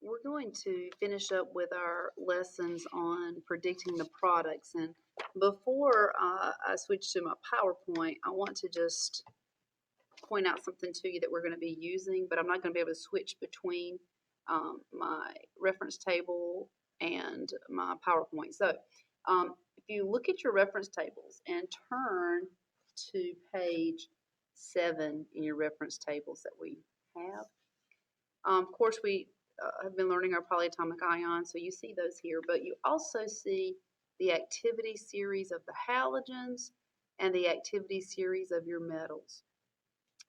we're going to finish up with our lessons on predicting the products. And before I switch to my PowerPoint, I want to just point out something to you that we're going to be using, but I'm not going to be able to switch between my reference table and my PowerPoint. So if you look at your reference tables and turn to page 7 in your reference tables that we have. Of course, we have been learning our polyatomic ions, so you see those here, but you also see the activity series of the halogens and the activity series of your metals.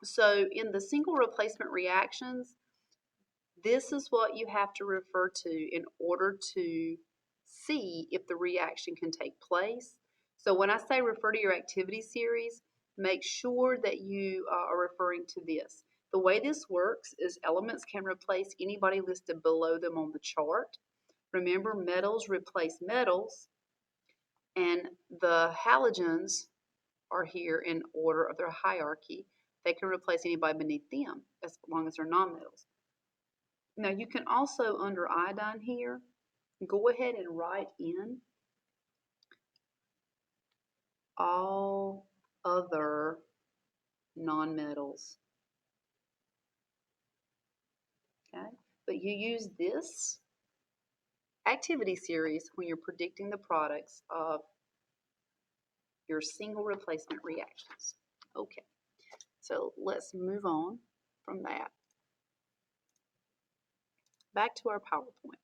So in the single replacement reactions, this is what you have to refer to in order to see if the reaction can take place. So when I say refer to your activity series, make sure that you are referring to this. The way this works is elements can replace anybody listed below them on the chart. Remember, metals replace metals, and the halogens are here in order of their hierarchy. They can replace anybody beneath them as long as they're nonmetals. Now you can also, under iodine here, go ahead and write in all other nonmetals. Okay, but you use this activity series when you're predicting the products of your single replacement reactions. Okay, so let's move on from that. Back to our PowerPoint.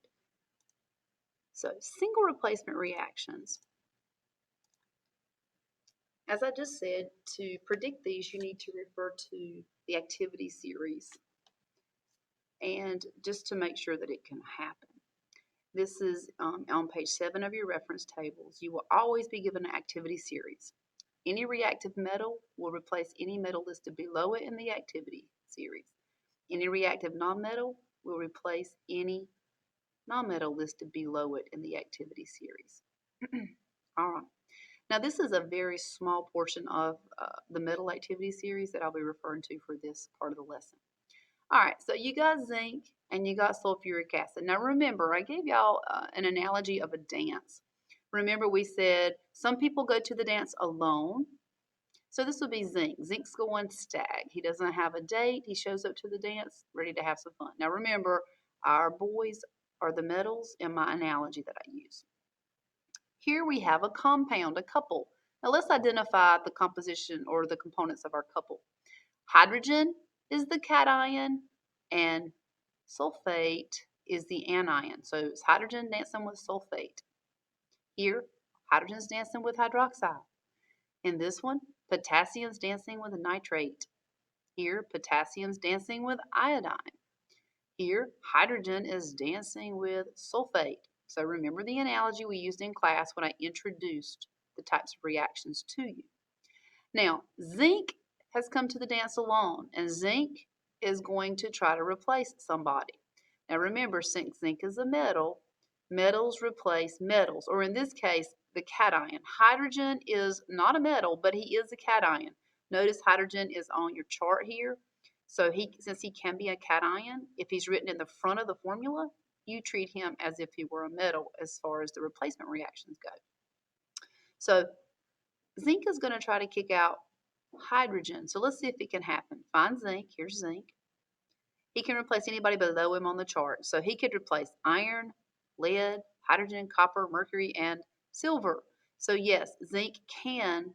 So single replacement reactions. As I just said, to predict these, you need to refer to the activity series and just to make sure that it can happen. This is on page 7 of your reference tables. You will always be given an activity series. Any reactive metal will replace any metal listed below it in the activity series. Any reactive nonmetal will replace any nonmetal listed below it in the activity series. All right. Now this is a very small portion of the metal activity series that I'll be referring to for this part of the lesson. All right, so you got zinc and you got sulfuric acid. Now remember, I gave y'all an analogy of a dance. Remember we said some people go to the dance alone. So this would be zinc. Zinc's going stag. He doesn't have a date. He shows up to the dance ready to have some fun. Now remember, our boys are the metals in my analogy that I use. Here we have a compound, a couple. Now let's identify the composition or the components of our couple. Hydrogen is the cation and sulfate is the anion. So it's hydrogen dancing with sulfate. Here, hydrogen's dancing with hydroxide. In this one, potassium's dancing with nitrate. Here, potassium's dancing with iodine. Here, hydrogen is dancing with sulfate. So remember the analogy we used in class when I introduced the types of reactions to you. Now, zinc has come to the dance alone, and zinc is going to try to replace somebody. Now remember, since zinc is a metal, metals replace metals, or in this case, the cation. Hydrogen is not a metal, but he is a cation. Notice hydrogen is on your chart here. So since he can be a cation, if he's written in the front of the formula, you treat him as if he were a metal as far as the replacement reactions go. So zinc is going to try to kick out hydrogen. So let's see if it can happen. Find zinc. Here's zinc. He can replace anybody below him on the chart. So he could replace iron, lead, hydrogen, copper, mercury, and silver. So yes, zinc can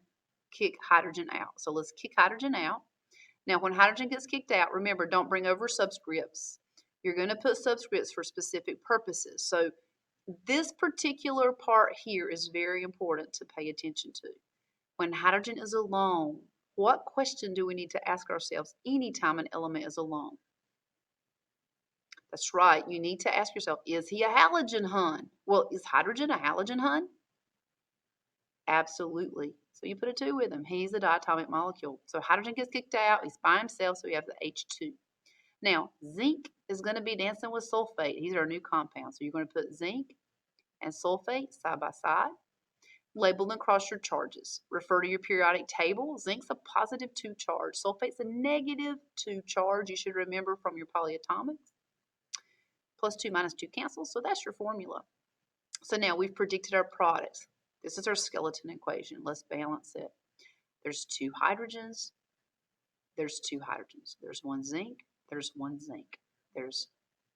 kick hydrogen out. So let's kick hydrogen out. Now when hydrogen gets kicked out, remember, don't bring over subscripts. You're going to put subscripts for specific purposes. So this particular part here is very important to pay attention to. When hydrogen is alone, what question do we need to ask ourselves anytime an element is alone? That's right. You need to ask yourself, is he a halogen Hun? Well, is hydrogen a halogen Hun? Absolutely. So you put a 2 with him. He's a diatomic molecule. So hydrogen gets kicked out. He's by himself, so we have the H2. Now, zinc is going to be dancing with sulfate. These are our new compounds. So you're going to put zinc and sulfate side by side. Label and cross your charges. Refer to your periodic table. Zinc's a positive 2 charge. Sulfate's a negative 2 charge. You should remember from your polyatomics. Plus 2 minus 2 cancels, so that's your formula. So now we've predicted our products. This is our skeleton equation. Let's balance it. There's 2 hydrogens. There's 2 hydrogens. There's 1 zinc. There's 1 zinc. There's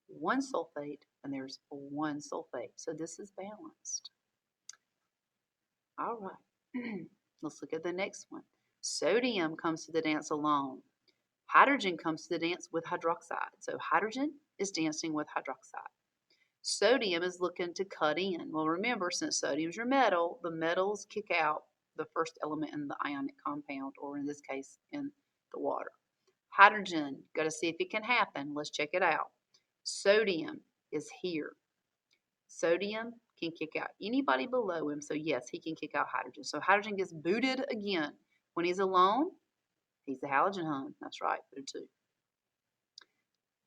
1 sulfate, and there's 1 sulfate. So this is balanced. All right. Let's look at the next one. Sodium comes to the dance alone. Hydrogen comes to the dance with hydroxide. So hydrogen is dancing with hydroxide. Sodium is looking to cut in. Well, remember, since sodium is your metal, the metals kick out the first element in the ionic compound, or in this case, in the water. Hydrogen, got to see if it can happen. Let's check it out. Sodium is here. Sodium can kick out anybody below him, so yes, he can kick out hydrogen. So hydrogen gets booted again. When he's alone, he's the halogen home. That's right, put a 2.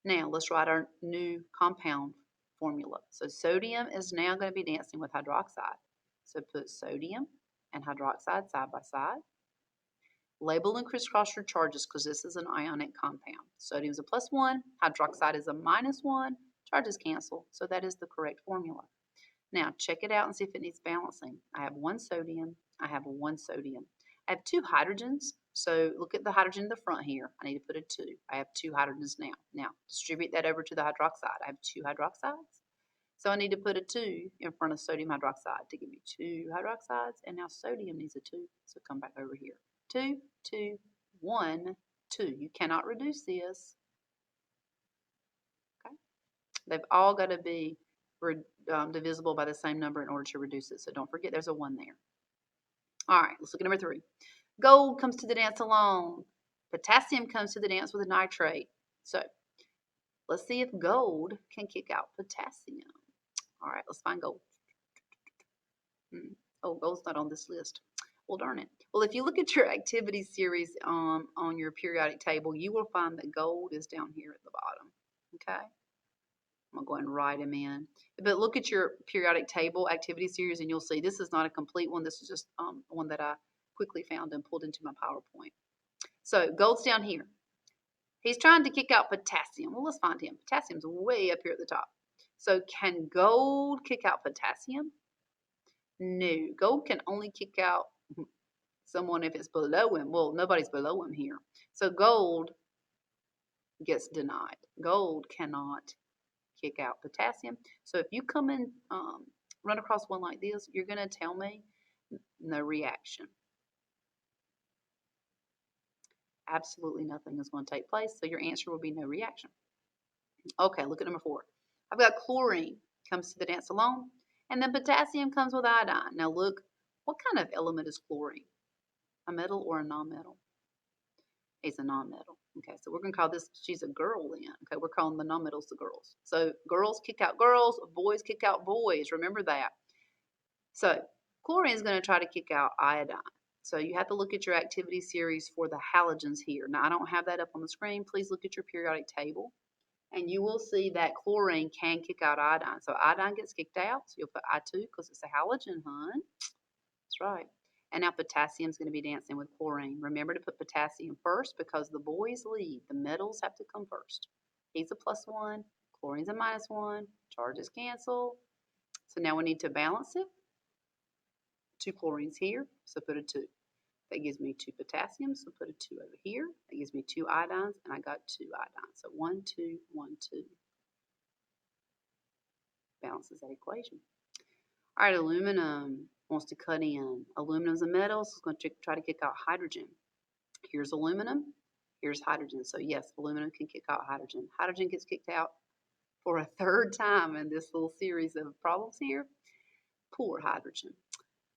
Now, let's write our new compound formula. So sodium is now going to be dancing with hydroxide. So put sodium and hydroxide side by side. Label and crisscross your charges because this is an ionic compound. Sodium is a +1, hydroxide is a -1. Charges cancel, so that is the correct formula. Now, check it out and see if it needs balancing. I have 1 sodium. I have 1 sodium. I have 2 hydrogens, so look at the hydrogen in the front here. I need to put a 2. I have 2 hydrogens now. Now, distribute that over to the hydroxide. I have 2 hydroxides, so I need to put a 2 in front of sodium hydroxide to give me 2 hydroxides, and now sodium needs a 2, so come back over here. 2, 2, 1, 2. You cannot reduce this. Okay? They've all got to be divisible by the same number in order to reduce it, so don't forget there's a 1 there. All right, let's look at number 3. Gold comes to the dance alone. Potassium comes to the dance with a nitrate. So let's see if gold can kick out potassium. All right, let's find gold. Oh, gold's not on this list. Well, darn it. Well, if you look at your activity series on your periodic table, you will find that gold is down here at the bottom. Okay? I'm going to go ahead and write them in. But look at your periodic table activity series, and you'll see this is not a complete one. This is just one that I quickly found and pulled into my PowerPoint. So gold's down here. He's trying to kick out potassium. Well, let's find him. Potassium's way up here at the top. So can gold kick out potassium? No. Gold can only kick out someone if it's below him. Well, nobody's below him here. So gold gets denied. Gold cannot kick out potassium. So if you come and run across one like this, you're going to tell me no reaction. Absolutely nothing is going to take place, so your answer will be no reaction. Okay, look at number 4. I've got chlorine comes to the dance alone, and then potassium comes with iodine. Now look, what kind of element is chlorine? A metal or a non-metal? It's a non-metal. Okay, so we're going to call this, she's a girl then. Okay, we're calling the non-metals the girls. So girls kick out girls, boys kick out boys. Remember that. So chlorine is going to try to kick out iodine. So you have to look at your activity series for the halogens here. Now, I don't have that up on the screen. Please look at your periodic table, and you will see that chlorine can kick out iodine. So iodine gets kicked out, so you'll put I2 because it's a halogen, hun. That's right. And now potassium is going to be dancing with chlorine. Remember to put potassium first because the boys lead. The metals have to come first. He's a +1. Chlorine's a -1. Charges cancel. So now we need to balance it. 2 chlorines here, so put a 2. That gives me 2 potassium, so put a 2 over here. That gives me 2 iodines, and I got 2 iodines. So 1, 2, 1, 2. Balances that equation. All right, aluminum wants to cut in. Aluminum's a metal, so it's going to try to kick out hydrogen. Here's aluminum. Here's hydrogen. So yes, aluminum can kick out hydrogen. Hydrogen gets kicked out for a 3rd time in this little series of problems here. Poor hydrogen.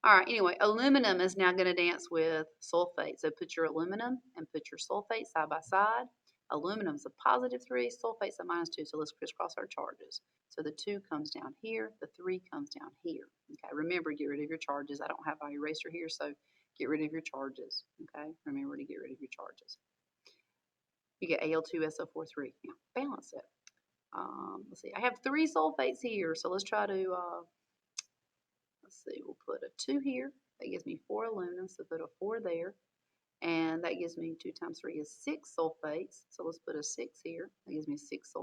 All right, anyway, aluminum is now going to dance with sulfate. So put your aluminum and put your sulfate side by side. Aluminum's a +3, sulfate's a -2, so let's crisscross our charges. So the 2 comes down here, the 3 comes down here. Okay, remember, get rid of your charges. I don't have my eraser here, so get rid of your charges. Okay, remember to get rid of your charges. You get Al2SO43. Now, balance it. Let's see, I have 3 sulfates here, so let's try to... let's see, we'll put a 2 here. That gives me 4 aluminum, so put a 4 there. And that gives me 2 times 3 is 6 sulfates. So let's put a 6 here. That gives me 6 sulfates.